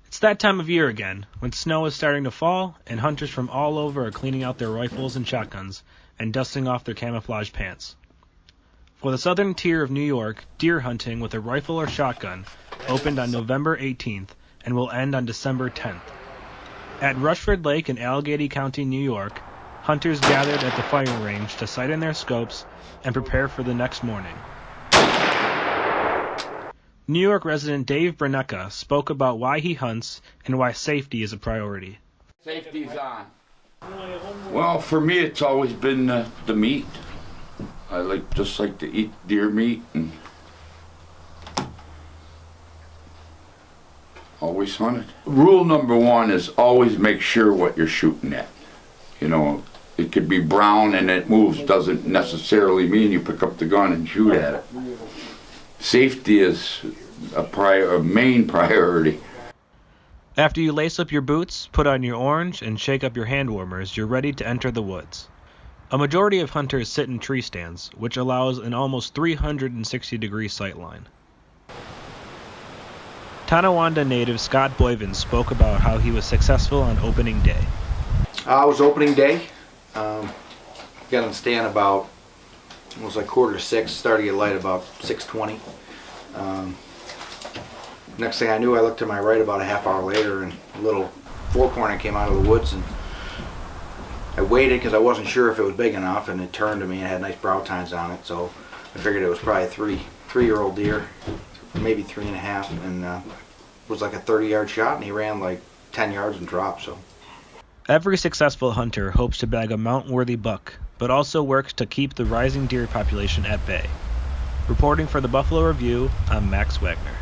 It's that time of year again, when snow is starting to fall, and hunters from all over are cleaning out their rifles and shotguns, and dusting off their camouflage pants. For the southern tier of New York, deer hunting with a rifle or shotgun opened on November 18th and will end on December 10th. At Rushford Lake in Allegheny County, New York, hunters gathered at the firing range to sight in their scopes and prepare for the next morning. New York resident Dave Branecka spoke about why he hunts and why safety is a priority. Safety's on. Well, for me, it's always been the meat. I just like to eat deer meat and always hunt it. Rule number one is always make sure what you're shooting at. You know, it could be brown and it moves, doesn't necessarily mean you pick up the gun and shoot at it. Safety is a main priority. After you lace up your boots, put on your orange, and shake up your hand warmers, you're ready to enter the woods. A majority of hunters sit in tree stands, which allows an almost 360-degree sightline. Tonawanda native Scott Boyven spoke about how he was successful on opening day. It was opening day. Got on stand about, it was like 5:45, started to get light about 6:20. Next thing I knew, I looked to my right about a half hour later and a little fork horn came out of the woods, and I waited because I wasn't sure if it was big enough, and it turned to me and had nice brow tines on it, so I figured it was probably a three-year-old deer, maybe 3.5, and it was like a 30-yard shot, and he ran like 10 yards and dropped. So every successful hunter hopes to bag a mount-worthy buck, but also works to keep the rising deer population at bay. Reporting for the Buffalo Review, I'm Max Wagner.